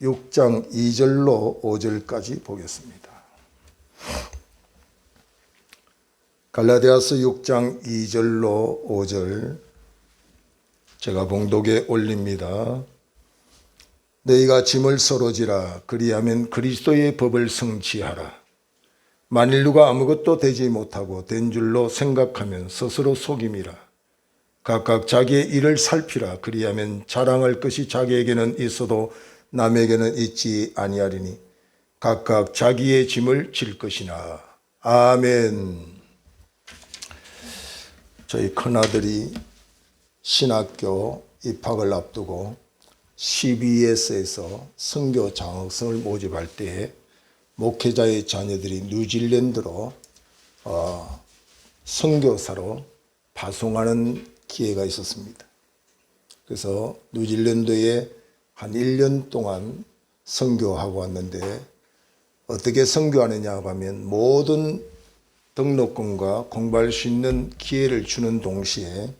6장 2절로 5절까지 보겠습니다. 갈라디아서 6장 2절로 5절 제가 봉독에 올립니다. 너희가 짐을 서로 지라. 그리하면 그리스도의 법을 성취하라. 만일 누가 아무것도 되지 못하고 된 줄로 생각하면 스스로 속임이라. 각각 자기의 일을 살피라. 그리하면 자랑할 것이 자기에게는 있어도 남에게는 있지 아니하리니 각각 자기의 짐을 질 것이나. 아멘. 저희 큰아들이 신학교 입학을 앞두고 CBS에서 선교 장학생을 모집할 때 목회자의 자녀들이 뉴질랜드로 선교사로 파송하는 기회가 있었습니다. 그래서 뉴질랜드에 한 1년 동안 선교하고 왔는데 어떻게 선교하느냐 하면 모든 등록금과 공부할 수 있는 기회를 주는 동시에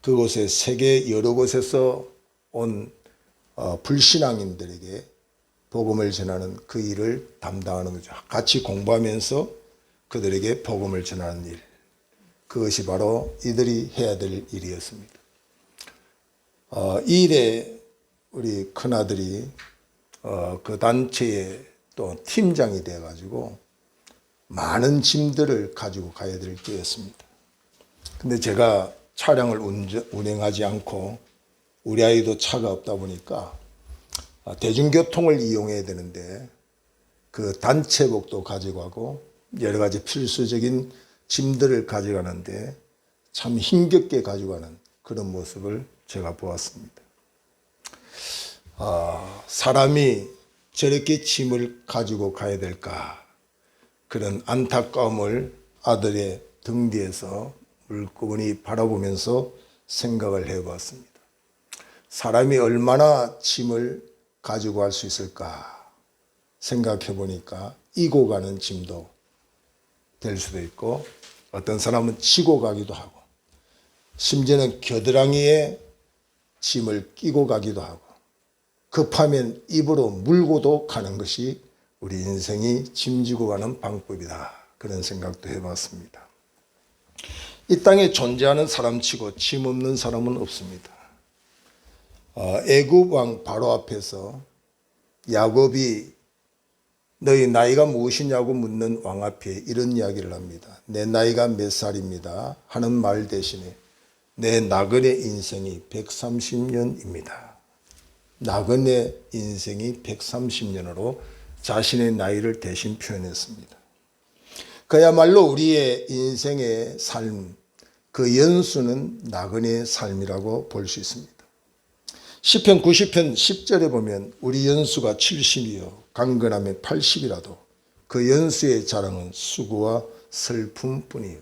그곳에 세계 여러 곳에서 온 불신앙인들에게 복음을 전하는 그 일을 담당하는 거죠. 같이 공부하면서 그들에게 복음을 전하는 일. 그것이 바로 이들이 해야 될 일이었습니다. 이 일에 우리 큰아들이 그 단체의 또 팀장이 돼가지고 많은 짐들을 가지고 가야 될 때였습니다. 근데 제가 차량을 운행하지 않고 우리 아이도 차가 없다 보니까 대중교통을 이용해야 되는데 그 단체복도 가지고 가고 여러 가지 필수적인 짐들을 가져가는데 참 힘겹게 가져가는 그런 모습을 제가 보았습니다. 사람이 저렇게 짐을 가지고 가야 될까? 그런 안타까움을 아들의 등 뒤에서 물끄러미 바라보면서 생각을 해보았습니다. 사람이 얼마나 짐을 가지고 갈 수 있을까 생각해 보니까 이고 가는 짐도 될 수도 있고 어떤 사람은 지고 가기도 하고 심지어는 겨드랑이에 짐을 끼고 가기도 하고 급하면 입으로 물고도 가는 것이 우리 인생이 짐지고 가는 방법이다. 그런 생각도 해봤습니다. 이 땅에 존재하는 사람치고 짐 없는 사람은 없습니다. 애굽 왕 바로 앞에서 야곱이 너희 나이가 무엇이냐고 묻는 왕 앞에 이런 이야기를 합니다. 내 나이가 몇 살입니다 하는 말 대신에 내 나그네 인생이 130년입니다. 나그네 인생이 130년으로 자신의 나이를 대신 표현했습니다. 그야말로 우리의 인생의 삶, 그 연수는 나그네의 삶이라고 볼 수 있습니다. 시편 90편 10절에 보면 우리 연수가 70이요 강건함에 80이라도 그 연수의 자랑은 수고와 슬픔뿐이요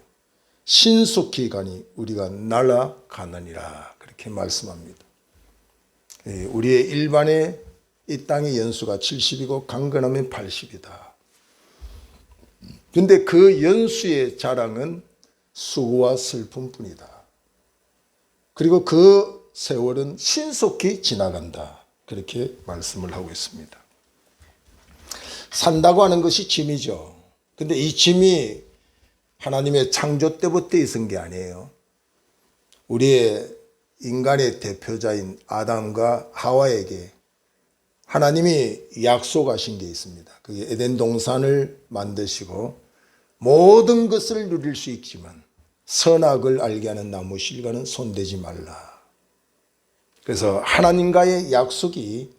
신속히 가니 우리가 날아가느니라 그렇게 말씀합니다. 우리의 일반의 이 땅의 연수가 70이고 강건함에 80이다. 근데 그 연수의 자랑은 수고와 슬픔뿐이다. 그리고 그 세월은 신속히 지나간다. 그렇게 말씀을 하고 있습니다. 산다고 하는 것이 짐이죠. 근데 이 짐이 하나님의 창조 때부터 있은 게 아니에요. 우리의 인간의 대표자인 아담과 하와에게 하나님이 약속하신 게 있습니다. 그게 에덴 동산을 만드시고 모든 것을 누릴 수 있지만 선악을 알게 하는 나무 실과는 손대지 말라. 그래서 하나님과의 약속이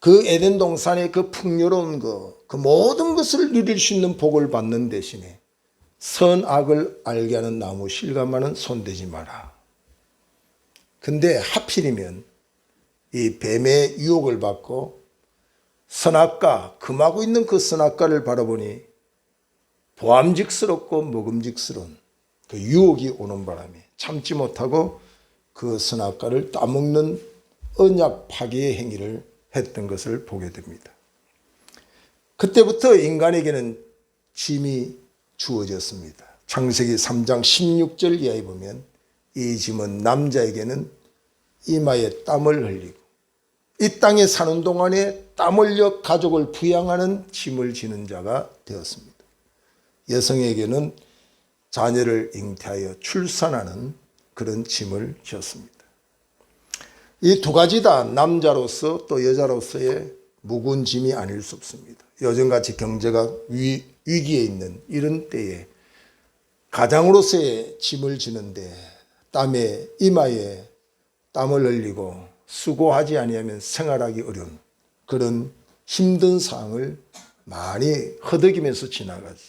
그 에덴 동산의 그 풍요로운 그 모든 것을 누릴 수 있는 복을 받는 대신에 선악을 알게 하는 나무 실과만은 손대지 마라. 근데 하필이면 이 뱀의 유혹을 받고 선악과 금하고 있는 그 선악과를 바라보니 보암직스럽고 먹음직스러운 그 유혹이 오는 바람에 참지 못하고 그 선악과를 따먹는 언약 파괴의 행위를 했던 것을 보게 됩니다. 그때부터 인간에게는 짐이 주어졌습니다. 창세기 3장 16절 이하에 보면 이 짐은 남자에게는 이마에 땀을 흘리고 이 땅에 사는 동안에 땀 흘려 가족을 부양하는 짐을 지는 자가 되었습니다. 여성에게는 자녀를 잉태하여 출산하는 그런 짐을 지었습니다. 이 두 가지 다 남자로서 또 여자로서의 무거운 짐이 아닐 수 없습니다. 요즘같이 경제가 위기에 있는 이런 때에 가장으로서의 짐을 지는데 땀에 이마에 땀을 흘리고 수고하지 아니하면 생활하기 어려운 그런 힘든 상황을 많이 허덕이면서 지나가지.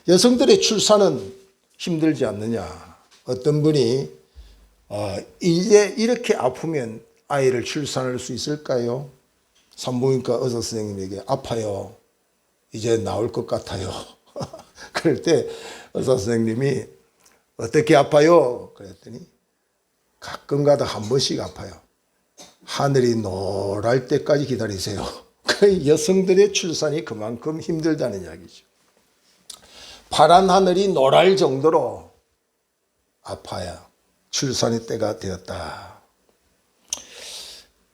여성들의 출산은 힘들지 않느냐. 어떤 분이 이제 이렇게 아프면 아이를 출산할 수 있을까요? 산부인과 의사 선생님에게 아파요. 이제 나올 것 같아요. 그럴 때 의사 선생님이 어떻게 아파요? 그랬더니 가끔가다 한 번씩 아파요. 하늘이 노랄 때까지 기다리세요. 그 여성들의 출산이 그만큼 힘들다는 이야기죠. 파란 하늘이 노랄 정도로 아파야 출산의 때가 되었다.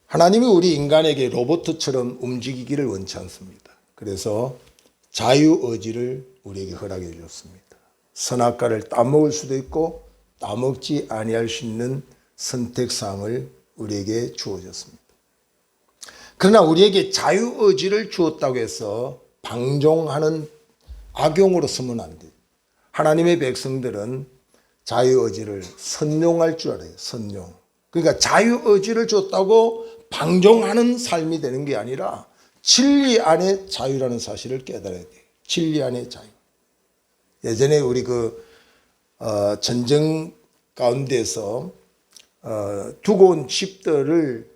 하나님이 우리 인간에게 로봇처럼 움직이기를 원치 않습니다. 그래서 자유의지를 우리에게 허락해 주셨습니다. 선악과를 따먹을 수도 있고 따먹지 아니할 수 있는 선택사항을 우리에게 주어졌습니다. 그러나 우리에게 자유의지를 주었다고 해서 방종하는 악용으로 쓰면 안 돼요. 하나님의 백성들은 자유의지를 선용할 줄 알아요. 선용. 그러니까 자유의지를 줬다고 방종하는 삶이 되는 게 아니라 진리 안에 자유라는 사실을 깨달아야 돼요. 진리 안에 자유. 예전에 우리 전쟁 가운데서 두고 온 집들을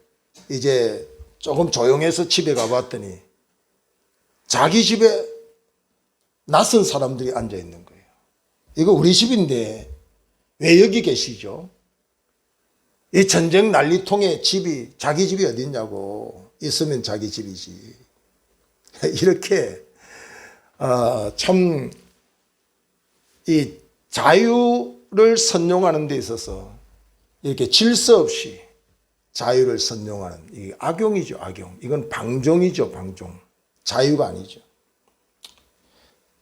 이제 조금 조용해서 집에 가봤더니 자기 집에 낯선 사람들이 앉아 있는 거예요. 이거 우리 집인데 왜 여기 계시죠? 이 전쟁 난리통에 집이 자기 집이 어디 있냐고. 있으면 자기 집이지. 이렇게 참 이 자유를 선용하는 데 있어서 이렇게 질서 없이 자유를 선용하는 이게 악용이죠. 악용. 이건 방종이죠. 방종. 자유가 아니죠.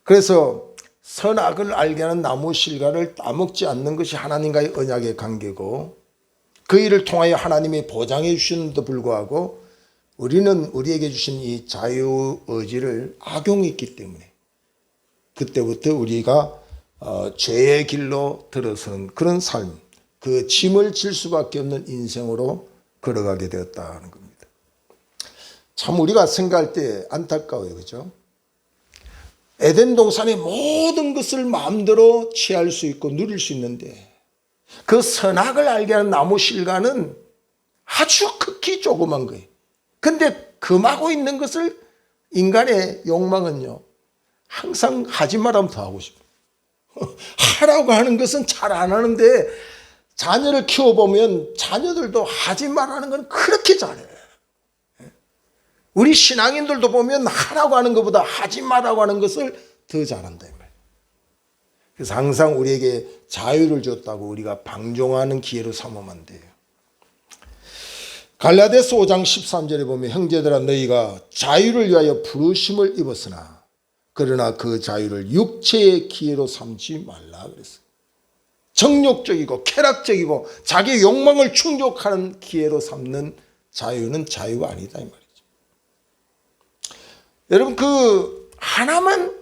그래서 선악을 알게 하는 나무 실과를 따먹지 않는 것이 하나님과의 언약의 관계고 그 일을 통하여 하나님이 보장해 주시는데도 불구하고 우리는 우리에게 주신 이 자유의지를 악용했기 때문에 그때부터 우리가 죄의 길로 들어서는 그런 삶, 그 짐을 질 수밖에 없는 인생으로 걸어가게 되었다는 겁니다. 참 우리가 생각할 때 안타까워요. 그죠? 에덴 동산의 모든 것을 마음대로 취할 수 있고 누릴 수 있는데 그 선악을 알게 하는 나무 실과는 아주 극히 조그만 거예요. 근데 금하고 있는 것을 인간의 욕망은요 항상 하지 말라면 더 하고 싶어요. 하라고 하는 것은 잘 안 하는데 자녀를 키워보면 자녀들도 하지 말라는 건 그렇게 잘해요. 우리 신앙인들도 보면 하라고 하는 것보다 하지 말라고 하는 것을 더 잘한다. 그래서 항상 우리에게 자유를 줬다고 우리가 방종하는 기회로 삼으면 안 돼요. 갈라디아서 5장 13절에 보면 형제들아 너희가 자유를 위하여 부르심을 입었으나 그러나 그 자유를 육체의 기회로 삼지 말라 그랬어요. 정욕적이고 쾌락적이고 자기 욕망을 충족하는 기회로 삼는 자유는 자유가 아니다 이 말이죠. 여러분 그 하나만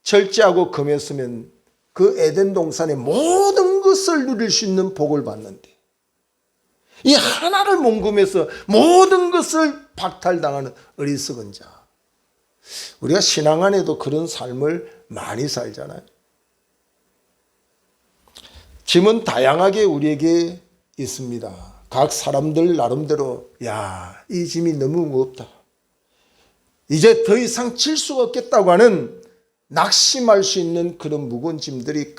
절제하고 금했으면 그 에덴 동산의 모든 것을 누릴 수 있는 복을 받는데 이 하나를 몽금해서 모든 것을 박탈당하는 어리석은 자. 우리가 신앙 안에도 그런 삶을 많이 살잖아요. 짐은 다양하게 우리에게 있습니다. 각 사람들 나름대로 이 짐이 너무 무겁다. 이제 더 이상 질 수가 없겠다고 하는 낙심할 수 있는 그런 무거운 짐들이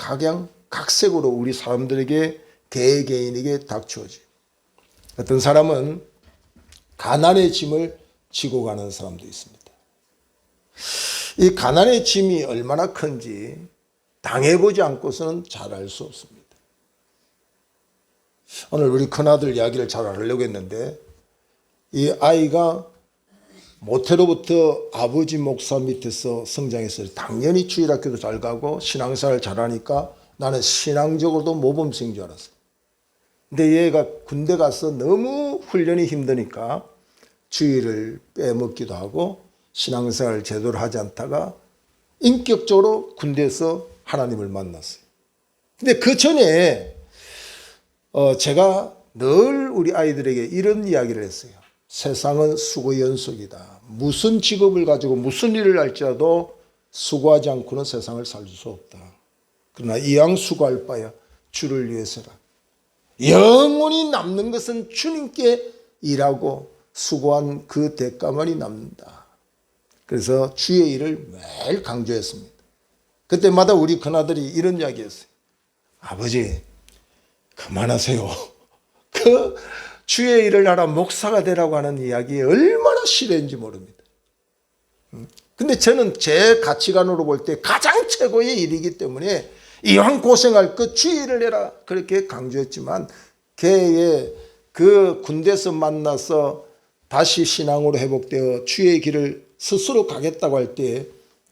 각색으로 우리 사람들에게 개개인에게 닥쳐오지. 어떤 사람은 가난의 짐을 지고 가는 사람도 있습니다. 이 가난의 짐이 얼마나 큰지 당해보지 않고서는 잘 알 수 없습니다. 오늘 우리 큰아들 이야기를 잘 하려고 했는데 이 아이가 모태로부터 아버지 목사 밑에서 성장했어요. 당연히 주일학교도 잘 가고 신앙생활 잘하니까 나는 신앙적으로도 모범생인 줄 알았어요. 근데 얘가 군대 가서 너무 훈련이 힘드니까 주일을 빼먹기도 하고 신앙생활 제대로 하지 않다가 인격적으로 군대에서 하나님을 만났어요. 근데 그 전에 제가 늘 우리 아이들에게 이런 이야기를 했어요. 세상은 수고 연속이다. 무슨 직업을 가지고 무슨 일을 할지라도 수고하지 않고는 세상을 살 수 없다. 그러나 이왕 수고할 바야 주를 위해서라. 영원히 남는 것은 주님께 일하고 수고한 그 대가만이 남는다. 그래서 주의 일을 매일 강조했습니다. 그때마다 우리 큰아들이 이런 이야기했어요. 아버지, 그만하세요. 그 주의 일을 하라 목사가 되라고 하는 이야기에 얼마나 싫어했는지 모릅니다. 근데 저는 제 가치관으로 볼 때 가장 최고의 일이기 때문에 이왕 고생할 것 주의 일을 해라 그렇게 강조했지만 걔의 그 군대에서 만나서 다시 신앙으로 회복되어 주의 길을 스스로 가겠다고 할 때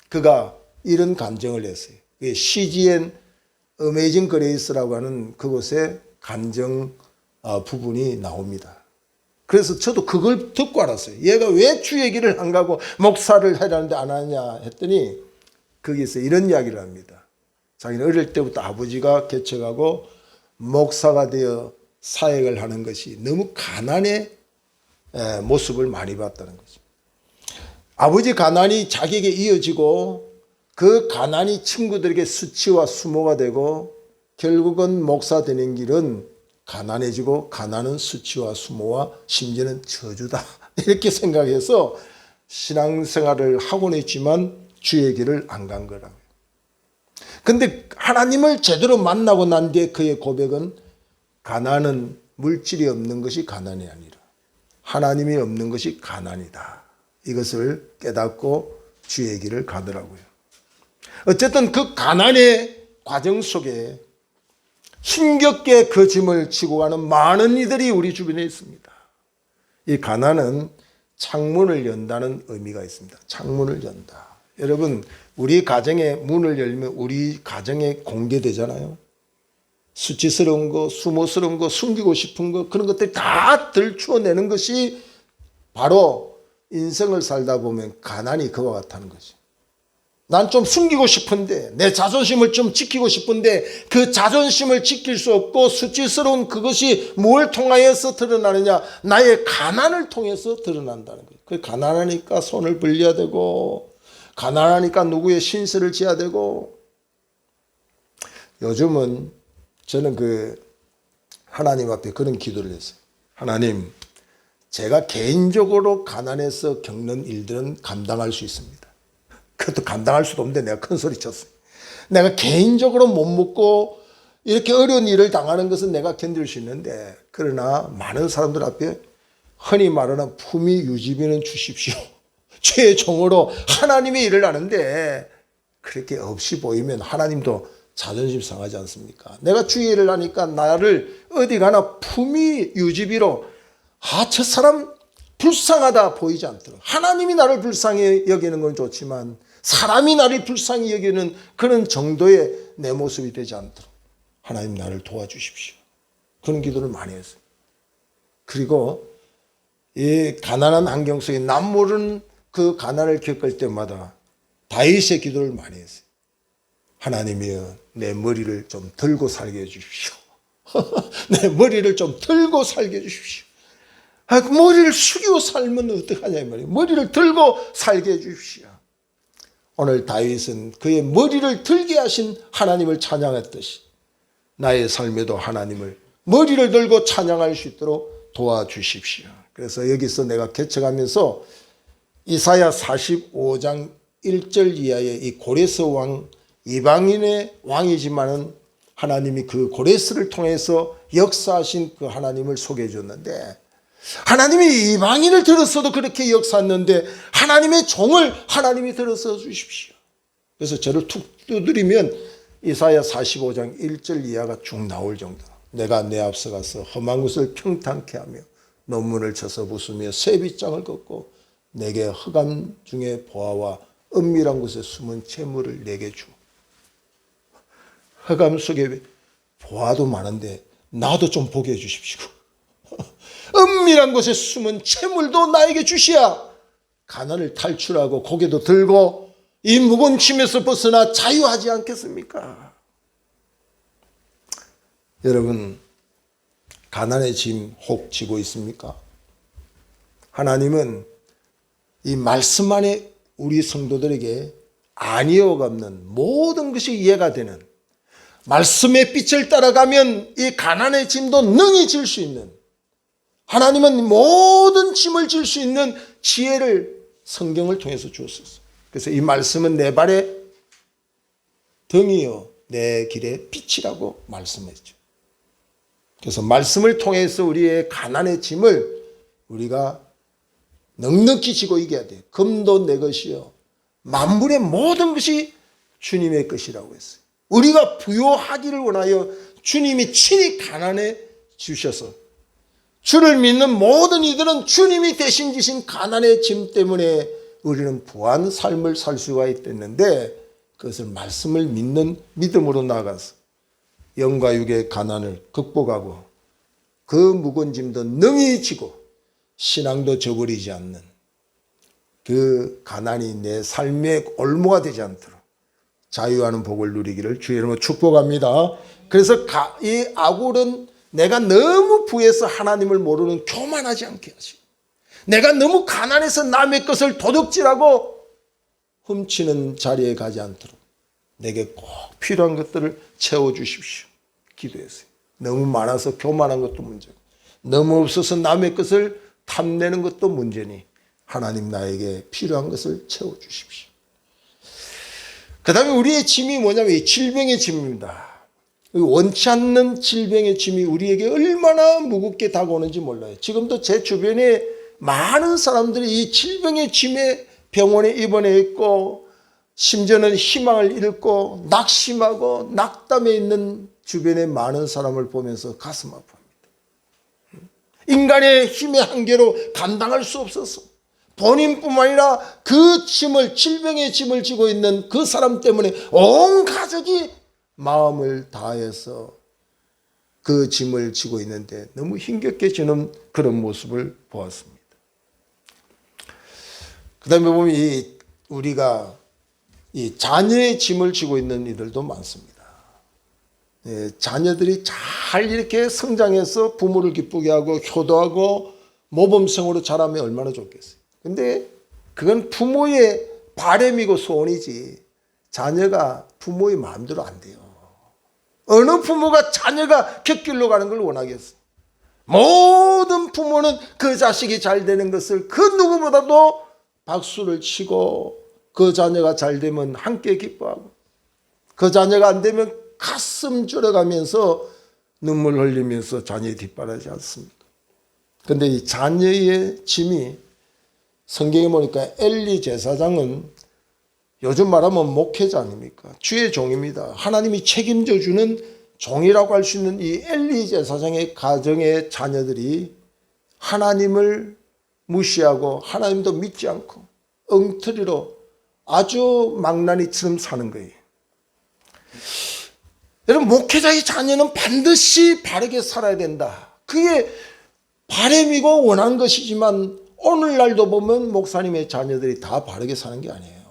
그가 이런 간증을 했어요. CGN 어메이징 그레이스라고 하는 그곳에 간증 부분이 나옵니다. 그래서 저도 그걸 듣고 알았어요. 얘가 왜 주의 길을 안 가고 목사를 하라는데 안 하냐 했더니 거기서 이런 이야기를 합니다. 자기는 어릴 때부터 아버지가 개척하고 목사가 되어 사역을 하는 것이 너무 가난의 모습을 많이 봤다는 거죠. 아버지 가난이 자기에게 이어지고 그 가난이 친구들에게 수치와 수모가 되고 결국은 목사 되는 길은 가난해지고 가난은 수치와 수모와 심지어는 저주다 이렇게 생각해서 신앙생활을 하곤 했지만 주의 길을 안 간 거라고요. 근데 하나님을 제대로 만나고 난 뒤에 그의 고백은 가난은 물질이 없는 것이 가난이 아니라 하나님이 없는 것이 가난이다. 이것을 깨닫고 주의 길을 가더라고요. 어쨌든 그 가난의 과정 속에 힘겹게 그 짐을 지고 가는 많은 이들이 우리 주변에 있습니다. 이 가난은 창문을 연다는 의미가 있습니다. 창문을 연다. 여러분, 우리 가정의 문을 열면 우리 가정에 공개되잖아요. 수치스러운 거, 수모스러운 거, 숨기고 싶은 거, 그런 것들이 다 들추어내는 것이 바로 인생을 살다 보면 가난이 그와 같다는 거죠. 난 좀 숨기고 싶은데, 내 자존심을 좀 지키고 싶은데 그 자존심을 지킬 수 없고 수치스러운 그것이 뭘 통하여서 드러나느냐? 나의 가난을 통해서 드러난다는 거예요. 그 가난하니까 손을 벌려야 되고 가난하니까 누구의 신세를 지어야 되고. 요즘은 저는 하나님 앞에 그런 기도를 했어요. 하나님, 제가 개인적으로 가난해서 겪는 일들은 감당할 수 있습니다. 그것도 감당할 수도 없는데 내가 큰 소리 쳤어요. 내가 개인적으로 못 먹고 이렇게 어려운 일을 당하는 것은 내가 견딜 수 있는데, 그러나 많은 사람들 앞에 흔히 말하는 품위 유지비는 주십시오. 죄의 종으로 하나님의 일을 하는데 그렇게 없이 보이면 하나님도 자존심 상하지 않습니까? 내가 주의 일을 하니까 나를 어디 가나 품위 유지비로 저 사람 불쌍하다 보이지 않도록, 하나님이 나를 불쌍히 여기는 건 좋지만 사람이 나를 불쌍히 여기는 그런 정도의 내 모습이 되지 않도록 하나님 나를 도와주십시오. 그런 기도를 많이 했어요. 그리고 이 가난한 환경 속에 남 모르는 그 가난을 겪을 때마다 다윗의 기도를 많이 했어요. 하나님이여, 내 머리를 좀 들고 살게 해주십시오. 내 머리를 좀 들고 살게 해주십시오. 머리를 숙이고 살면 어떡하냐 이 말이에요. 머리를 들고 살게 해주십시오. 오늘 다윗은 그의 머리를 들게 하신 하나님을 찬양했듯이 나의 삶에도 하나님을 머리를 들고 찬양할 수 있도록 도와주십시오. 그래서 여기서 내가 개척하면서 이사야 45장 1절 이하의 이 고레스 왕, 이방인의 왕이지만은 하나님이 그 고레스를 통해서 역사하신 그 하나님을 소개해 줬는데, 하나님이 이방인을 들었어도 그렇게 역사했는데 하나님의 종을 하나님이 들어서 주십시오. 그래서 저를 툭 두드리면 이사야 45장 1절 이하가 쭉 나올 정도. 내가 내 앞서 가서 험한 것을 평탄케 하며 논문을 쳐서 웃으며 쇠빗장을 걷고 내게 흑암 중에 보아와 은밀한 곳에 숨은 재물을 내게 주. 흑암 속에 보아도 많은데 나도 좀 보게 해주십시오. 은밀한 곳에 숨은 재물도 나에게 주시야 가난을 탈출하고 고개도 들고 이 무거운 짐에서 벗어나 자유하지 않겠습니까? 여러분, 가난의 짐 혹 지고 있습니까? 하나님은 이 말씀 안에 우리 성도들에게 아니어가 없는 모든 것이 이해가 되는 말씀의 빛을 따라가면 이 가난의 짐도 능히 질 수 있는, 하나님은 모든 짐을 질 수 있는 지혜를 성경을 통해서 주었어요. 그래서 이 말씀은 내 발의 등이요 내 길의 빛이라고 말씀했죠. 그래서 말씀을 통해서 우리의 가난의 짐을 우리가 넉넉히 지고 이겨야 돼요. 금도 내 것이요 만물의 모든 것이 주님의 것이라고 했어요. 우리가 부요하기를 원하여 주님이 친히 가난해 주셔서 주를 믿는 모든 이들은 주님이 대신 지신 가난의 짐 때문에 우리는 부한 삶을 살 수가 있었는데, 그것을 말씀을 믿는 믿음으로 나아가서 영과 육의 가난을 극복하고 그 무거운 짐도 능히 지고 신앙도 저버리지 않는 그 가난이 내 삶의 올무가 되지 않도록 자유하는 복을 누리기를 주의 이름으로 축복합니다. 그래서 이 아굴은 내가 너무 부해서 하나님을 모르는 교만하지 않게 하시고, 내가 너무 가난해서 남의 것을 도둑질하고 훔치는 자리에 가지 않도록 내게 꼭 필요한 것들을 채워주십시오. 기도했어요. 너무 많아서 교만한 것도 문제고 너무 없어서 남의 것을 탐내는 것도 문제니 하나님 나에게 필요한 것을 채워주십시오. 그 다음에 우리의 짐이 뭐냐면 이 질병의 짐입니다. 원치 않는 질병의 짐이 우리에게 얼마나 무겁게 다가오는지 몰라요. 지금도 제 주변에 많은 사람들이 이 질병의 짐에 병원에 입원해 있고 심지어는 희망을 잃고 낙심하고 낙담해 있는 주변의 많은 사람을 보면서 가슴 아파합니다. 인간의 힘의 한계로 감당할 수 없어서 본인뿐만 아니라 그 짐을, 질병의 짐을 지고 있는 그 사람 때문에 온 가족이 마음을 다해서 그 짐을 지고 있는데 너무 힘겹게 지는 그런 모습을 보았습니다. 그 다음에 보면 우리가 이 자녀의 짐을 지고 있는 이들도 많습니다. 자녀들이 잘 이렇게 성장해서 부모를 기쁘게 하고 효도하고 모범생으로 자라면 얼마나 좋겠어요. 근데 그건 부모의 바람이고 소원이지 자녀가 부모의 마음대로 안 돼요. 어느 부모가 자녀가 곁길로 가는 걸 원하겠어? 모든 부모는 그 자식이 잘 되는 것을 그 누구보다도 박수를 치고 그 자녀가 잘 되면 함께 기뻐하고 그 자녀가 안 되면 가슴 졸여가면서 눈물 흘리면서 자녀의 뒷바라지 않습니까? 그런데 이 자녀의 짐이 성경에 보니까 엘리 제사장은 요즘 말하면 목회자 아닙니까? 주의 종입니다. 하나님이 책임져 주는 종이라고 할 수 있는 이 엘리 제사장의 가정의 자녀들이 하나님을 무시하고 하나님도 믿지 않고 엉터리로 아주 망나니처럼 사는 거예요. 여러분, 목회자의 자녀는 반드시 바르게 살아야 된다. 그게 바람이고 원하는 것이지만 오늘날도 보면 목사님의 자녀들이 다 바르게 사는 게 아니에요.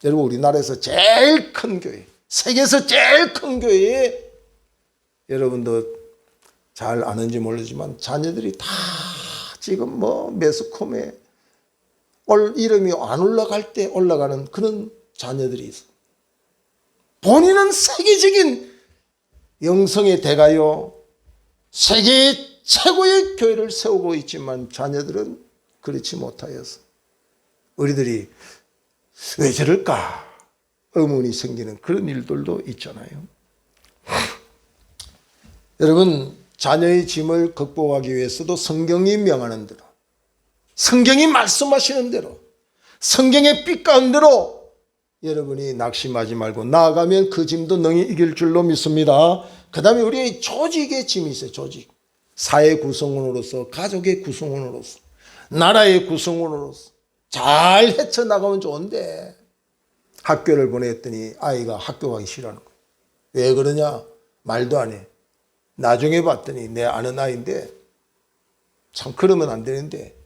여러분, 우리나라에서 제일 큰 교회, 세계에서 제일 큰 교회에 여러분도 잘 아는지 모르지만 자녀들이 다 지금 매스컴에 이름이 안 올라갈 때 올라가는 그런 자녀들이 있어요. 본인은 세계적인 영성의 대가요, 세계 최고의 교회를 세우고 있지만 자녀들은 그렇지 못하여서 우리들이 왜 저럴까 의문이 생기는 그런 일들도 있잖아요. 여러분, 자녀의 짐을 극복하기 위해서도 성경이 명하는 대로, 성경이 말씀하시는 대로, 성경의 빛 가운데로 여러분이 낙심하지 말고 나아가면 그 짐도 능히 이길 줄로 믿습니다. 그 다음에 우리의 조직의 짐이 있어요. 조직. 사회 구성원으로서, 가족의 구성원으로서, 나라의 구성원으로서 잘 헤쳐나가면 좋은데 학교를 보냈더니 아이가 학교 가기 싫어하는 거예요. 왜 그러냐? 말도 안 해. 나중에 봤더니 내 아는 아이인데 참 그러면 안 되는데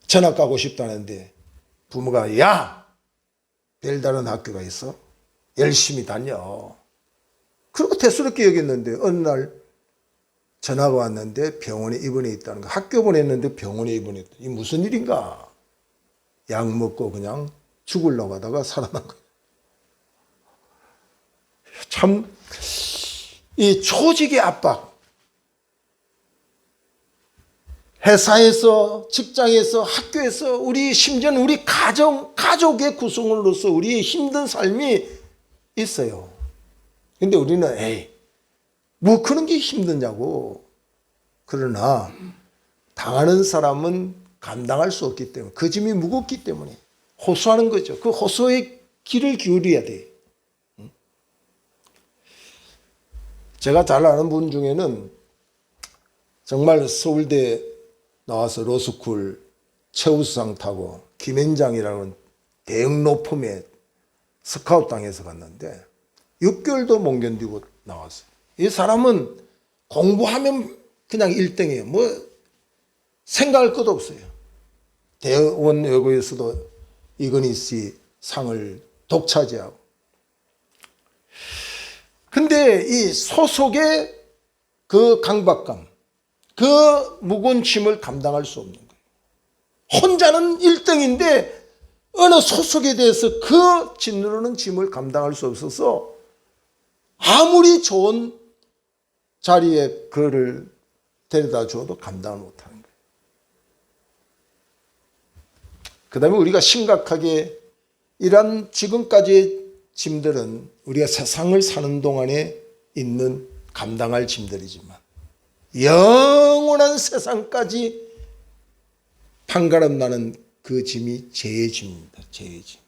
전학 가고 싶다는데 부모가 야! 별다른 학교가 있어? 열심히 다녀. 그리고 대수롭게 여겼는데 어느 날 전화가 왔는데 병원에 입원해 있다는 거. 학교 보냈는데 병원에 입원해 있다. 이 무슨 일인가? 약 먹고 그냥 죽으려고 하다가 살아난 거예요. 참, 이 조직의 압박, 회사에서, 직장에서, 학교에서, 우리 심지어는 우리 가족의 구성원으로서 우리의 힘든 삶이 있어요. 근데 우리는 에이, 뭐 그런 게 힘드냐고. 그러나 당하는 사람은 감당할 수 없기 때문에, 그 짐이 무겁기 때문에 호소하는 거죠. 그 호소에 귀를 기울여야 돼. 제가 잘 아는 분 중에는 정말 서울대 나와서 로스쿨 최우수상 타고 김현장이라는 대형 로펌에 스카우트 당해서 갔는데 6개월도 못 견디고 나왔어요. 이 사람은 공부하면 그냥 1등이에요. 뭐 생각할 것도 없어요. 대원 여고에서도 이건희 씨 상을 독차지하고. 근데 이 소속의 그 강박감, 그 무거운 짐을 감당할 수 없는 거예요. 혼자는 1등인데 어느 소속에 대해서 그 짓누르는 짐을 감당할 수 없어서 아무리 좋은 자리에 그를 데려다 줘도 감당을 못하는 거예요. 그 다음에 우리가 심각하게 이런 지금까지의 짐들은 우리가 세상을 사는 동안에 있는 감당할 짐들이지만 영원한 세상까지 판가름 나는 그 짐이 죄의 짐입니다. 죄의 짐.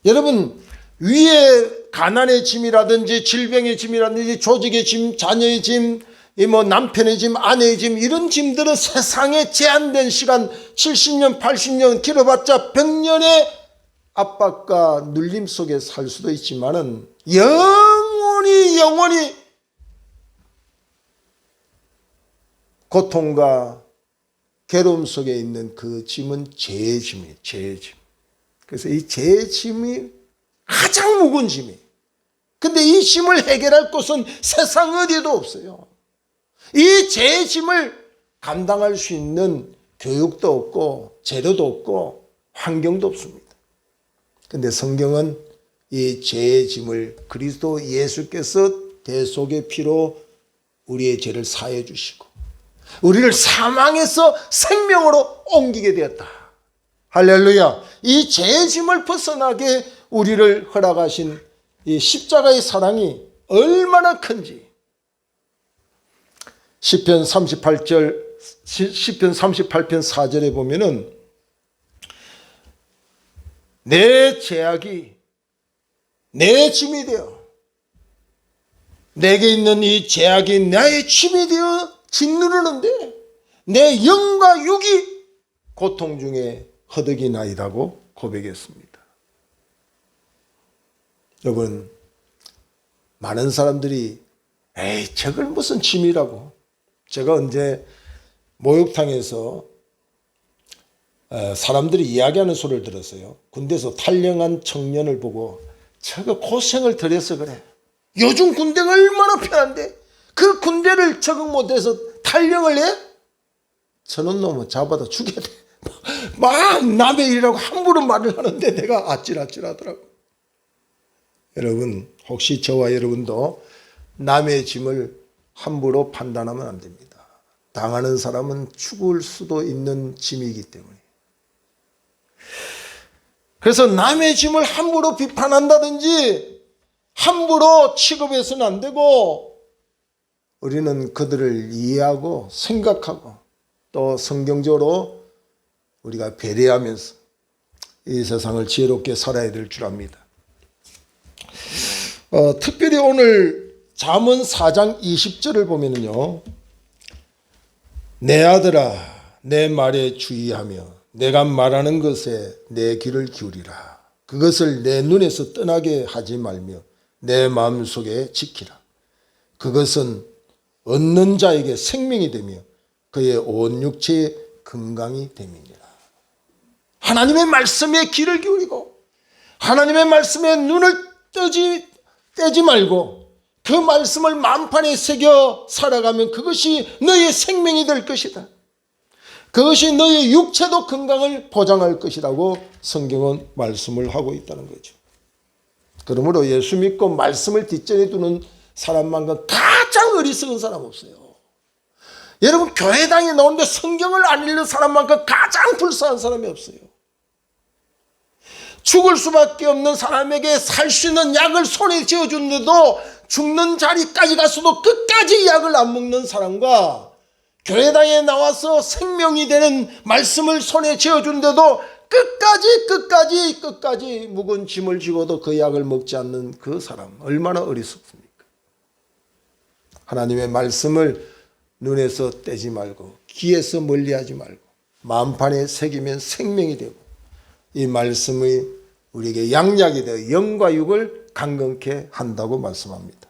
여러분, 위에 가난의 짐이라든지 질병의 짐이라든지 조직의 짐, 자녀의 짐, 뭐 남편의 짐, 아내의 짐, 이런 짐들은 세상에 제한된 시간 70년, 80년 길어봤자 100년의 압박과 눌림 속에 살 수도 있지만은 영원히 고통과 괴로움 속에 있는 그 짐은 죄의 짐이에요. 죄의 짐. 그래서 이 죄의 짐이 가장 무거운 짐이에요. 근데 이 짐을 해결할 곳은 세상 어디에도 없어요. 이 죄의 짐을 감당할 수 있는 교육도 없고 재료도 없고 환경도 없습니다. 근데 성경은 이 죄의 짐을 그리스도 예수께서 대속의 피로 우리의 죄를 사해 주시고 우리를 사망에서 생명으로 옮기게 되었다. 할렐루야. 이 죄의 짐을 벗어나게 우리를 허락하신 이 십자가의 사랑이 얼마나 큰지. 시편 38편 4절에 보면은 내 죄악이 내 짐이 되어 내게 있는 이 죄악이 나의 짐이 되어 짓누르는데 내 영과 육이 고통 중에 허덕이나이다고 고백했습니다. 여러분, 많은 사람들이 에이 저걸 무슨 짐이라고. 제가 언제 목욕탕에서 사람들이 이야기하는 소리를 들었어요. 군대에서 탈영한 청년을 보고 저거 고생을 덜 해서 그래. 요즘 군대가 얼마나 편한데 그 군대를 적응 못해서 탈영을 해? 저런 놈은 잡아다 죽여야 돼. 막 남의 일이라고 함부로 말을 하는데 내가 아찔아찔하더라고. 여러분, 혹시 저와 여러분도 남의 짐을 함부로 판단하면 안 됩니다. 당하는 사람은 죽을 수도 있는 짐이기 때문에. 그래서 남의 짐을 함부로 비판한다든지 함부로 취급해서는 안 되고 우리는 그들을 이해하고 생각하고 또 성경적으로 우리가 배려하면서 이 세상을 지혜롭게 살아야 될 줄 압니다. 특별히 오늘 잠언 4장 20절을 보면은요, 내 아들아 내 말에 주의하며 내가 말하는 것에 내 귀를 기울이라. 그것을 내 눈에서 떠나게 하지 말며 내 마음속에 지키라. 그것은 얻는 자에게 생명이 되며 그의 온 육체의 건강이 됨이니라. 하나님의 말씀에 귀를 기울이고 하나님의 말씀에 눈을 떼지 말고 그 말씀을 만판에 새겨 살아가면 그것이 너의 생명이 될 것이다. 그것이 너의 육체도 건강을 보장할 것이라고 성경은 말씀을 하고 있다는 거죠. 그러므로 예수 믿고 말씀을 뒷전에 두는 사람만큼 가장 어리석은 사람 없어요. 여러분, 교회당에 나오는데 성경을 안 읽는 사람만큼 가장 불쌍한 사람이 없어요. 죽을 수밖에 없는 사람에게 살 수 있는 약을 손에 쥐어주는데도 죽는 자리까지 갔어도 끝까지 약을 안 먹는 사람과 교회당에 나와서 생명이 되는 말씀을 손에 쥐어주는데도 끝까지 묵은 짐을 지고도 그 약을 먹지 않는 그 사람, 얼마나 어리석습니까? 하나님의 말씀을 눈에서 떼지 말고 귀에서 멀리하지 말고 마음판에 새기면 생명이 되고 이 말씀이 우리에게 양약이 되어 영과 육을 강건케 한다고 말씀합니다.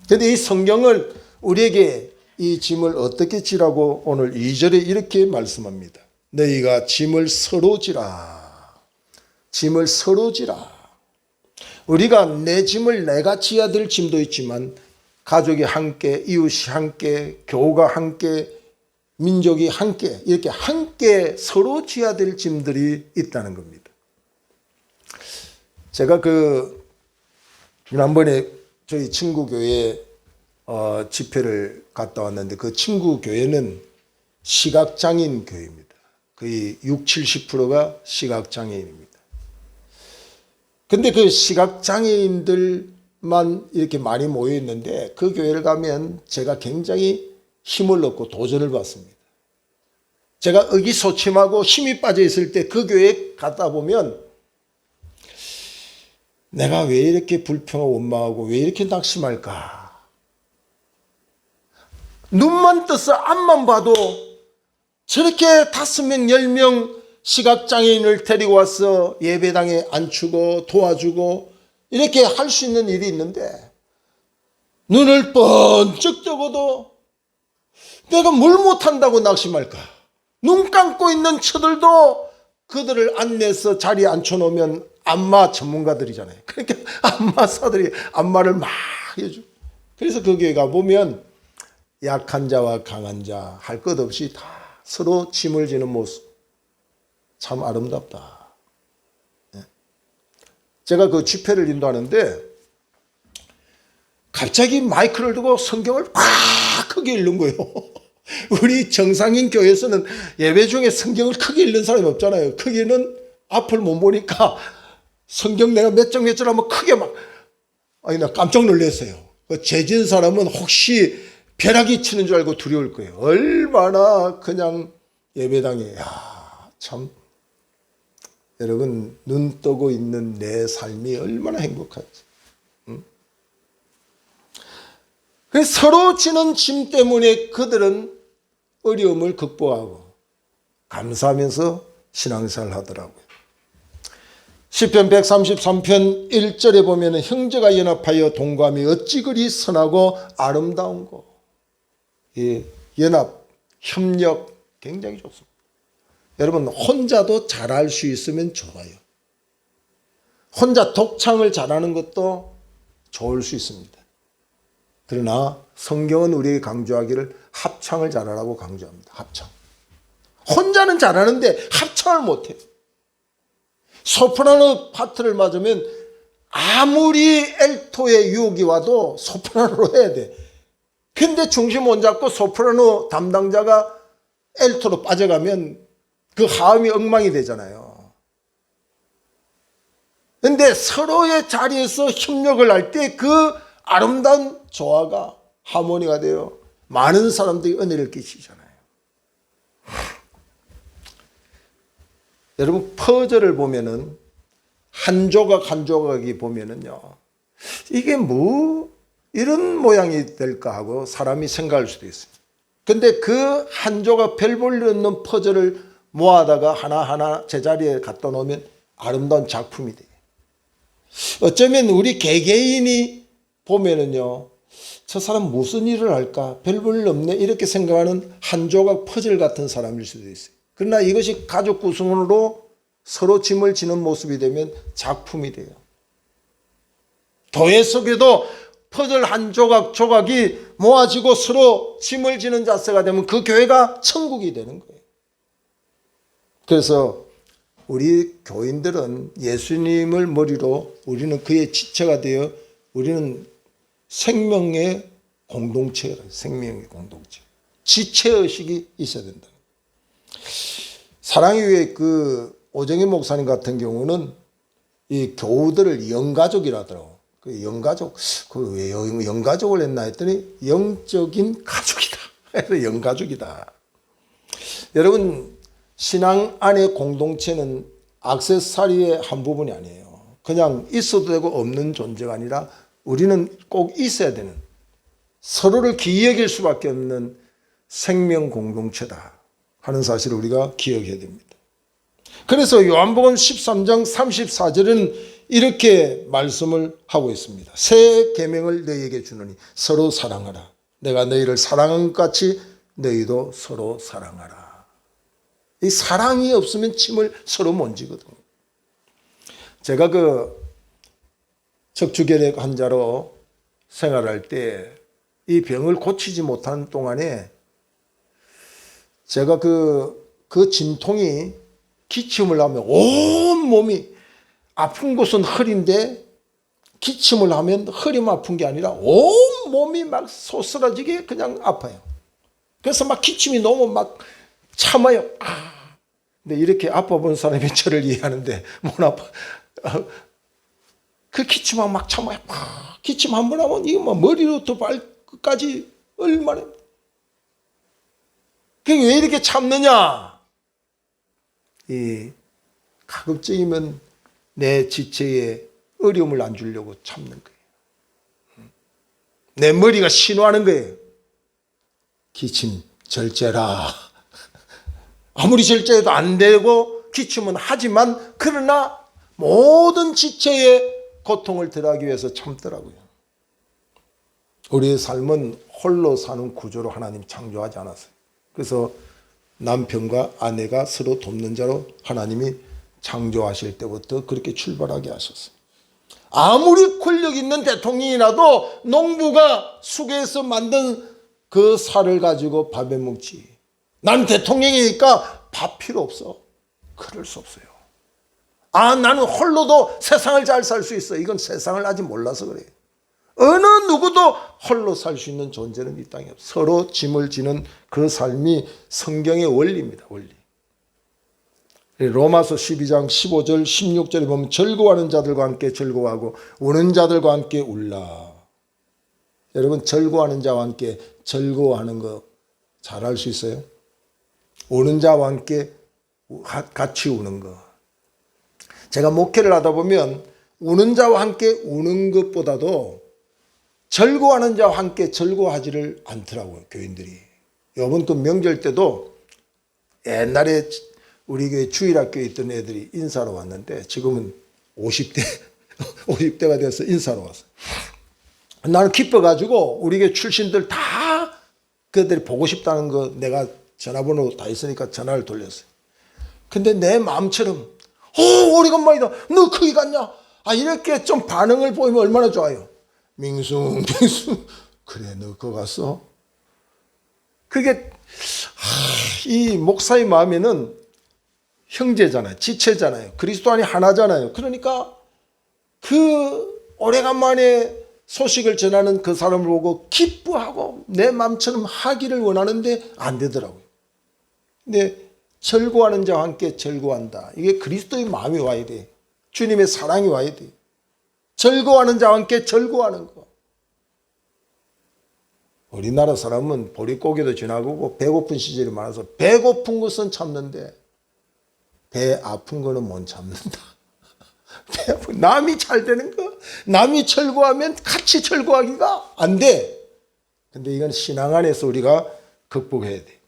그런데 이 성경을 우리에게 이 짐을 어떻게 지라고 오늘 2절에 이렇게 말씀합니다. 너희가 짐을 서로 지라. 짐을 서로 지라. 우리가 내 짐을 내가 지어야 될 짐도 있지만 가족이 함께, 이웃이 함께, 교우가 함께, 민족이 함께 이렇게 함께 서로 지어야 될 짐들이 있다는 겁니다. 제가 지난번에 저희 친구 교회에 집회를 갔다 왔는데 그 친구 교회는 시각장애인 교회입니다. 거의 60-70%가 시각장애인입니다. 근데 그 시각장애인들만 이렇게 많이 모여 있는데 그 교회를 가면 제가 굉장히 힘을 얻고 도전을 받습니다. 제가 의기소침하고 힘이 빠져 있을 때 그 교회에 갔다 보면 내가 왜 이렇게 불평하고 원망하고 왜 이렇게 낙심할까? 눈만 떠서 앞만 봐도 저렇게 5명, 10명 시각장애인을 데리고 와서 예배당에 앉히고 도와주고 이렇게 할 수 있는 일이 있는데 눈을 번쩍 뜨고도 내가 뭘 못한다고 낙심할까? 눈 감고 있는 처들도 그들을 안내해서 자리에 앉혀놓으면 안마 전문가들이잖아요. 그러니까 안마사들이 안마를 막 해줘. 그래서 그 교회 가보면 약한 자와 강한 자 할 것 없이 다 서로 짐을 지는 모습 참 아름답다. 제가 그 집회를 인도하는데 갑자기 마이크를 두고 성경을 팍 크게 읽는 거예요. 우리 정상인 교회에서는 예배 중에 성경을 크게 읽는 사람이 없잖아요. 크게는 앞을 못 보니까 성경 내가 몇 장 하면 크게 나 깜짝 놀랐어요. 그 재진 사람은 혹시 벼락이 치는 줄 알고 두려울 거예요. 얼마나 그냥 예배당에 참 여러분 눈 뜨고 있는 내 삶이 얼마나 행복하지. 그래서 서로 지는 짐 때문에 그들은 어려움을 극복하고 감사하면서 신앙생활을 하더라고요. 시편 133편 1절에 보면 형제가 연합하여 동감이 어찌 그리 선하고 아름다운고. 이 연합, 협력 굉장히 좋습니다. 여러분 혼자도 잘할 수 있으면 좋아요. 혼자 독창을 잘하는 것도 좋을 수 있습니다. 그러나 성경은 우리에게 강조하기를 합창을 잘하라고 강조합니다. 합창. 혼자는 잘하는데 합창을 못해요. 소프라노 파트를 맞으면 아무리 엘토의 유혹이 와도 소프라노로 해야 돼. 근데 중심 못 잡고 소프라노 담당자가 엘토로 빠져가면 그 하음이 엉망이 되잖아요. 근데 서로의 자리에서 협력을 할 때 그 아름다운 조화가 하모니가 되어 많은 사람들이 은혜를 끼치잖아요. 여러분 퍼즐을 보면은 한 조각 한 조각이 보면은요 이게 뭐 이런 모양이 될까 하고 사람이 생각할 수도 있어요. 근데 그 한 조각 별 볼 일 없는 퍼즐을 모아다가 하나하나 제자리에 갖다 놓으면 아름다운 작품이 돼요. 어쩌면 우리 개개인이 보면은요, 저 사람 무슨 일을 할까? 별 볼 일 없네. 이렇게 생각하는 한 조각 퍼즐 같은 사람일 수도 있어요. 그러나 이것이 가족 구성원으로 서로 짐을 지는 모습이 되면 작품이 돼요. 교회 속에도 퍼즐 한 조각 조각이 모아지고 서로 짐을 지는 자세가 되면 그 교회가 천국이 되는 거예요. 그래서 우리 교인들은 예수님을 머리로 우리는 그의 지체가 되어 우리는 생명의 공동체가 생명의 공동체. 지체의식이 있어야 된다. 사랑의 교회 그 오정희 목사님 같은 경우는 이 교우들을 영가족이라 하더라고. 그 영가족, 그 왜 영가족을 했나 했더니 영적인 가족이다. 그래서 영가족이다. 여러분, 신앙 안의 공동체는 액세서리의 한 부분이 아니에요. 그냥 있어도 되고 없는 존재가 아니라 우리는 꼭 있어야 되는, 서로를 기억일 수밖에 없는 생명 공동체다 하는 사실을 우리가 기억해야 됩니다. 그래서 요한복음 13장 34절은 이렇게 말씀을 하고 있습니다. 새 계명을 너희에게 주노니 서로 사랑하라. 내가 너희를 사랑한 것 같이 너희도 서로 사랑하라. 이 사랑이 없으면 침을 서로 못 지거든요. 제가 그 척추결핵 환자로 생활할 때 이 병을 고치지 못하는 동안에 제가 그 진통이 기침을 하면 온 몸이, 아픈 곳은 허리인데 기침을 하면 허리만 아픈 게 아니라 온 몸이 막 소스라지게 그냥 아파요. 그래서 막 기침이 너무 막 참아요. 근데 이렇게 아파본 사람이 저를 이해하는데 못 아파. 그 기침하고 막 참아요. 기침 한 번 하면 이거 막 머리로부터 발끝까지 얼마나. 그게 왜 이렇게 참느냐? 이 가급적이면 내 지체에 어려움을 안 주려고 참는 거예요. 내 머리가 신호하는 거예요. 기침 절제라. 아무리 절제해도 안 되고 기침은 하지만 그러나 모든 지체의 고통을 덜하기 위해서 참더라고요. 우리의 삶은 홀로 사는 구조로 하나님 창조하지 않았어요. 그래서 남편과 아내가 서로 돕는 자로 하나님이 창조하실 때부터 그렇게 출발하게 하셨어요. 아무리 권력 있는 대통령이라도 농부가 수개에서 만든 그 살을 가지고 밥에 먹지. 난 대통령이니까 밥 필요 없어. 그럴 수 없어요. 나는 홀로도 세상을 잘 살 수 있어. 이건 세상을 아직 몰라서 그래요. 어느 누구도 홀로 살 수 있는 존재는 이 땅에 없어요. 서로 짐을 지는 그 삶이 성경의 원리입니다. 원리. 로마서 12장 15절 16절에 보면 즐거워하는 자들과 함께 즐거워하고 우는 자들과 함께 울라. 여러분, 즐거워하는 자와 함께 즐거워하는 거 잘할 수 있어요? 우는 자와 함께 같이 우는 거. 제가 목회를 하다 보면 우는 자와 함께 우는 것보다도 즐거워하는 자와 함께 즐거워하지를 않더라고요, 교인들이. 이번 그 명절 때도 옛날에 우리 교회 주일학교에 있던 애들이 인사로 왔는데 지금은 50대가 돼서 인사로 왔어요. 나는 기뻐가지고 우리 교회 출신들 다 그들이 보고 싶다는 거 내가 전화번호 다 있으니까 전화를 돌렸어요. 근데 내 마음처럼 오래간만이다. 너 거기 갔냐? 이렇게 좀 반응을 보이면 얼마나 좋아요. 민수 그래 너 거기 갔어? 그게 이 목사의 마음에는 형제잖아요. 지체잖아요. 그리스도 안이 하나잖아요. 그러니까 그 오래간만에 소식을 전하는 그 사람을 보고 기뻐하고 내 마음처럼 하기를 원하는데 안 되더라고요. 근데 즐거워하는 자와 함께 즐거워한다. 이게 그리스도의 마음이 와야 돼. 주님의 사랑이 와야 돼. 즐거워하는 자와 함께 즐거워하는 거. 우리나라 사람은 보릿고개도 지나고 배고픈 시절이 많아서 배고픈 것은 참는데 배 아픈 거는 못 참는다. 남이 잘 되는 거, 남이 철거하면 같이 철거하기가 안 돼. 근데 이건 신앙 안에서 우리가 극복해야 돼.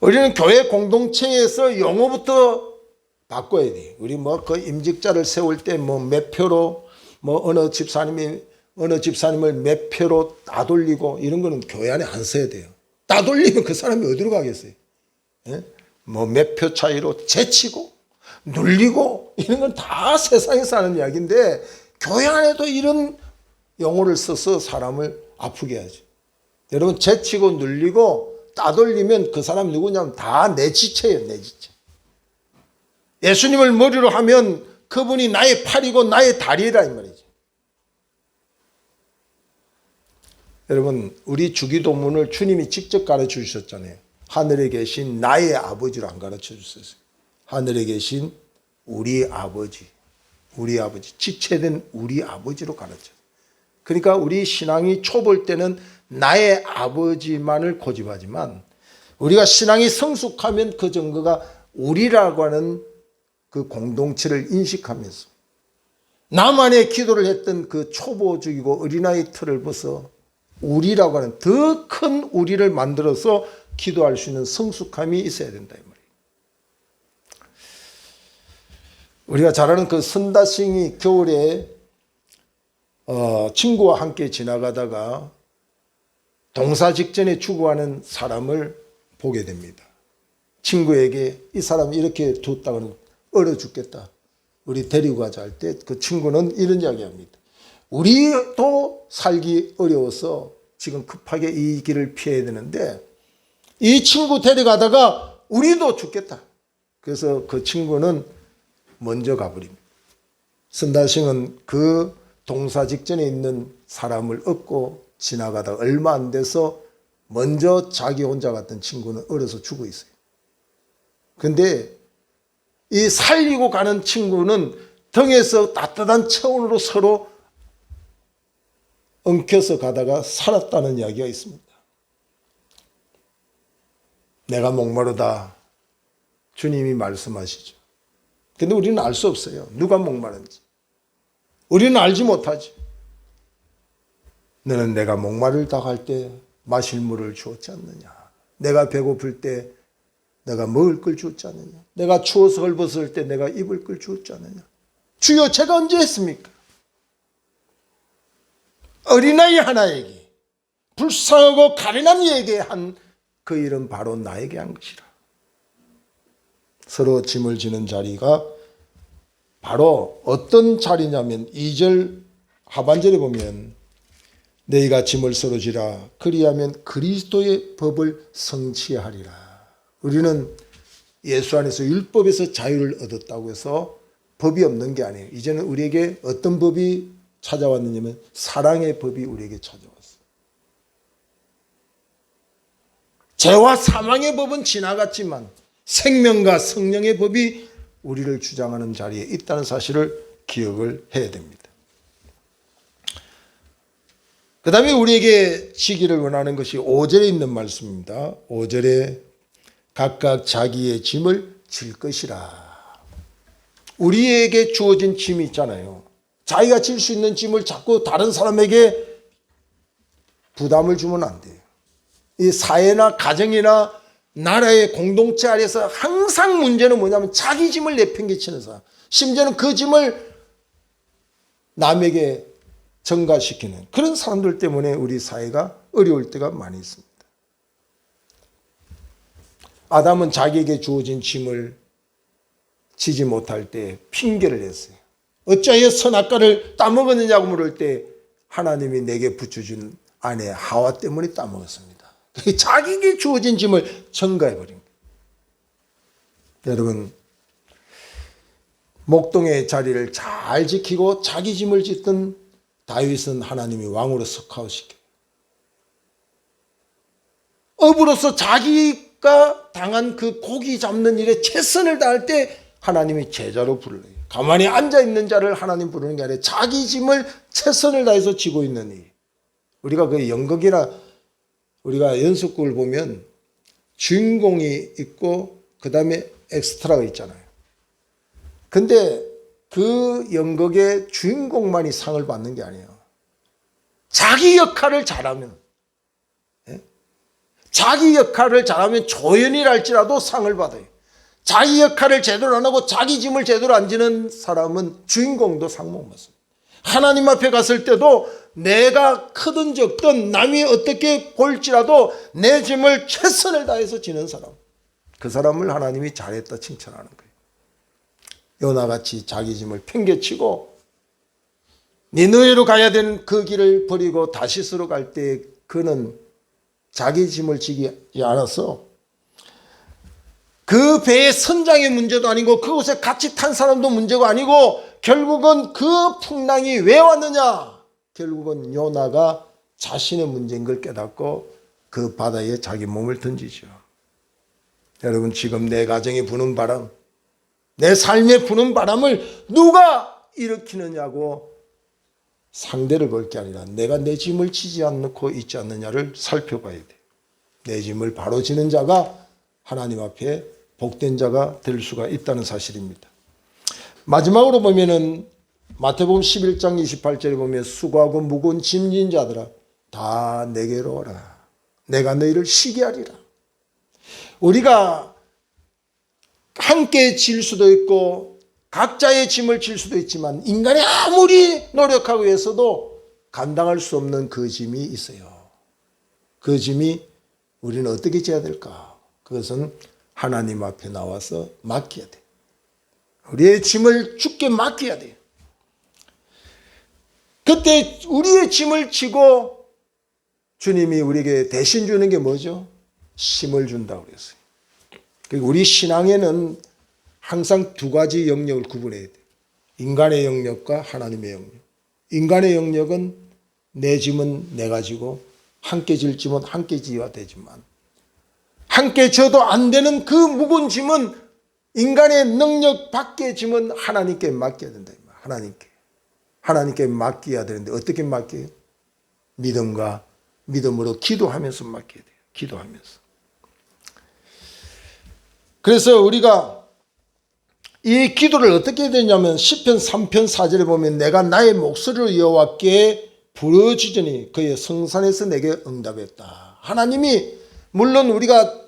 우리는 교회 공동체에서 용어부터 바꿔야 돼. 우리 뭐 그 임직자를 세울 때 뭐 몇 표로 뭐 어느 집사님을 몇 표로 따돌리고 이런 거는 교회 안에 안 써야 돼요. 따돌리면 그 사람이 어디로 가겠어요? 예? 뭐 몇 표 차이로 제치고 눌리고 이런 건 다 세상에서 하는 이야기인데 교회 안에도 이런 용어를 써서 사람을 아프게 하죠. 여러분 제치고 눌리고 따돌리면 그 사람 누구냐면 다 내 지체예요. 내 지체. 예수님을 머리로 하면 그분이 나의 팔이고 나의 다리라 이 말이죠. 여러분 우리 주기도문을 주님이 직접 가르쳐 주셨잖아요. 하늘에 계신 나의 아버지로 안 가르쳐 주셨어요. 하늘에 계신 우리 아버지, 지체된 우리 아버지로 가르쳐. 그러니까 우리 신앙이 초볼 때는 나의 아버지만을 고집하지만 우리가 신앙이 성숙하면 그 증거가 우리라고 하는 그 공동체를 인식하면서 나만의 기도를 했던 그 초보적이고 어린아이 틀을 벗어 우리라고 하는 더 큰 우리를 만들어서 기도할 수 있는 성숙함이 있어야 된다 이 말이에요. 우리가 잘 아는 그 선다싱이 겨울에 친구와 함께 지나가다가 동사 직전에 죽어가는 사람을 보게 됩니다. 친구에게 이 사람이 이렇게 뒀다가는 얼어 죽겠다. 우리 데리고 가자 할 때 그 친구는 이런 이야기합니다. 우리도 살기 어려워서 지금 급하게 이 길을 피해야 되는데 이 친구 데려가다가 우리도 죽겠다. 그래서 그 친구는 먼저 가버립니다. 선다싱은 그 동사 직전에 있는 사람을 업고 지나가다가 얼마 안 돼서 먼저 자기 혼자 갔던 친구는 얼어서 죽어 있어요. 근데 이 살리고 가는 친구는 등에서 따뜻한 체온으로 서로 엉켜서 가다가 살았다는 이야기가 있습니다. 내가 목마르다. 주님이 말씀하시죠. 근데 우리는 알 수 없어요. 누가 목마른지. 우리는 알지 못하지. 너는 내가 목마르다 할 때 마실 물을 주었지 않느냐. 내가 배고플 때 내가 먹을 걸 주었지 않느냐. 내가 추워서 헐벗을 때 내가 입을 걸 주었지 않느냐. 주여 제가 언제 했습니까? 어린아이 하나에게 불쌍하고 가련한 이에게 한 그 일은 바로 나에게 한 것이라. 서로 짐을 지는 자리가 바로 어떤 자리냐면 2절 하반절에 보면 너희가 짐을 서로 지라 그리하면 그리스도의 법을 성취하리라. 우리는 예수 안에서 율법에서 자유를 얻었다고 해서 법이 없는 게 아니에요. 이제는 우리에게 어떤 법이 찾아왔느냐면 사랑의 법이 우리에게 찾아왔어요. 죄와 사망의 법은 지나갔지만 생명과 성령의 법이 우리를 주장하는 자리에 있다는 사실을 기억을 해야 됩니다. 그 다음에 우리에게 지기를 원하는 것이 5절에 있는 말씀입니다. 5절에 각각 자기의 짐을 질 것이라. 우리에게 주어진 짐이 있잖아요. 자기가 질 수 있는 짐을 자꾸 다른 사람에게 부담을 주면 안 돼요. 이 사회나 가정이나 나라의 공동체 아래서 항상 문제는 뭐냐면 자기 짐을 내팽개치는 사람. 심지어는 그 짐을 남에게 전가시키는 그런 사람들 때문에 우리 사회가 어려울 때가 많이 있습니다. 아담은 자기에게 주어진 짐을 지지 못할 때 핑계를 냈어요. 어찌하여 선악과를 따먹었느냐고 물을 때 하나님이 내게 붙여준 아내 하와 때문에 따먹었습니다. 자기에게 주어진 짐을 전가해버린 거예요. 여러분 목동의 자리를 잘 지키고 자기 짐을 짓던 다윗은 하나님이 왕으로 석화시켜요. 업으로서 자기가 당한 그 고기 잡는 일에 최선을 다할 때 하나님이 제자로 불러요. 가만히 앉아있는 자를 하나님 부르는 게 아니라 자기 짐을 최선을 다해서 지고 있는 일. 우리가 그 연극이나 우리가 연습극을 보면 주인공이 있고 그 다음에 엑스트라가 있잖아요. 근데 그 연극의 주인공만이 상을 받는 게 아니에요. 자기 역할을 잘하면, 자기 역할을 잘하면 조연이랄지라도 상을 받아요. 자기 역할을 제대로 안 하고 자기 짐을 제대로 안 지는 사람은 주인공도 상 못 받습니다. 하나님 앞에 갔을 때도 내가 크든 적든 남이 어떻게 볼지라도 내 짐을 최선을 다해서 지는 사람, 그 사람을 하나님이 잘했다 칭찬하는 거예요. 요나같이 자기 짐을 팽개치고 니느웨로 가야 되는 그 길을 버리고 다시스로 갈 때 그는 자기 짐을 지기 않아서 그 배의 선장의 문제도 아니고 그곳에 같이 탄 사람도 문제가 아니고 결국은 그 풍랑이 왜 왔느냐, 결국은 요나가 자신의 문제인 걸 깨닫고 그 바다에 자기 몸을 던지죠. 여러분, 지금 내 가정에 부는 바람, 내 삶에 부는 바람을 누가 일으키느냐고 상대를 볼 게 아니라 내가 내 짐을 지지 않고 있지 않느냐를 살펴봐야 돼. 내 짐을 바로 지는 자가 하나님 앞에 복된 자가 될 수가 있다는 사실입니다. 마지막으로 보면은 마태복음 11장 28절에 보면 수고하고 무거운 짐진 자들아 다 내게로 오라. 내가 너희를 쉬게 하리라. 우리가 함께 질 수도 있고 각자의 짐을 질 수도 있지만 인간이 아무리 노력하고 해서도 감당할 수 없는 그 짐이 있어요. 그 짐이 우리는 어떻게 져야 될까? 그것은 하나님 앞에 나와서 맡겨야 돼. 우리의 짐을 주께 맡겨야 돼요. 그때 우리의 짐을 지고 주님이 우리에게 대신 주는 게 뭐죠? 힘을 준다고 그랬어요. 우리 신앙에는 항상 두 가지 영역을 구분해야 돼요. 인간의 영역과 하나님의 영역. 인간의 영역은 내 짐은 내가 지고 함께 질 짐은 함께 지어야 되지만 함께 져도 안 되는 그 무거운 짐은 인간의 능력 밖의 짐은 하나님께 맡겨야 된다. 하나님께 맡겨야 되는데 어떻게 맡겨요? 믿음으로 기도하면서 맡겨야 돼요. 기도하면서. 그래서 우리가 이 기도를 어떻게 해야 되냐면 시편 3편 4절에 보면 내가 나의 목소리로 여호와께 부르짖으니 그의 성산에서 내게 응답했다. 하나님이 물론 우리가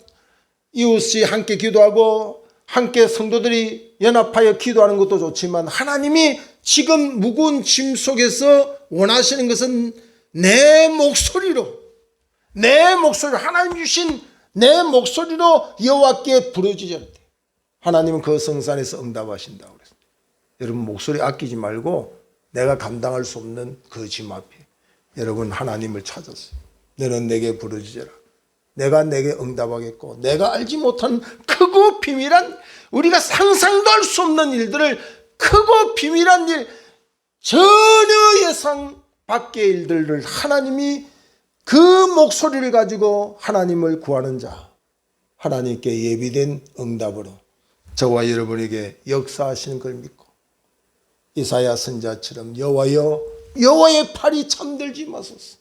이웃이 함께 기도하고 함께 성도들이 연합하여 기도하는 것도 좋지만 하나님이 지금 무거운 짐 속에서 원하시는 것은 내 목소리로 하나님 주신 내 목소리로 여호와께 부르짖어야 돼. 하나님은 그 성산에서 응답하신다고 그랬어요. 여러분 목소리 아끼지 말고 내가 감당할 수 없는 그 짐 앞에 여러분 하나님을 찾았어요. 너는 내게 부르짖어라. 내가 내게 응답하겠고 내가 알지 못한 크고 비밀한 우리가 상상도 할 수 없는 일들을 크고 비밀한 일 전혀 예상 밖의 일들을 하나님이 그 목소리를 가지고 하나님을 구하는 자 하나님께 예비된 응답으로 저와 여러분에게 역사하시는 걸 믿고 이사야 선지자처럼 여호와여 여호와의 팔이 잠들지 마소서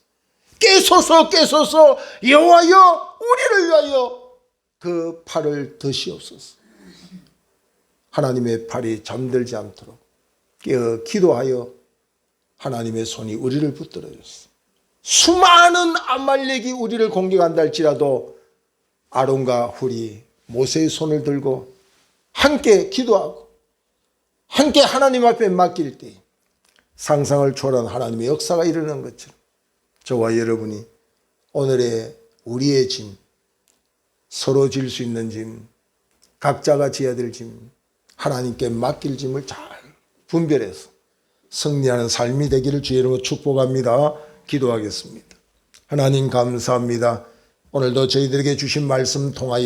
깨소서 여호와여 우리를 위하여 그 팔을 드시옵소서. 하나님의 팔이 잠들지 않도록 깨어 기도하여 하나님의 손이 우리를 붙들어 줬어. 수많은 아말렉이 우리를 공격한다 할지라도 아론과 훌이 모세의 손을 들고 함께 기도하고 함께 하나님 앞에 맡길 때 상상을 초월한 하나님의 역사가 일어나는 것처럼 저와 여러분이 오늘의 우리의 짐, 서로 질 수 있는 짐, 각자가 지어야 될 짐, 하나님께 맡길 짐을 잘 분별해서 승리하는 삶이 되기를 주의 이름으로 축복합니다. 기도하겠습니다. 하나님 감사합니다. 오늘도 저희들에게 주신 말씀 통하여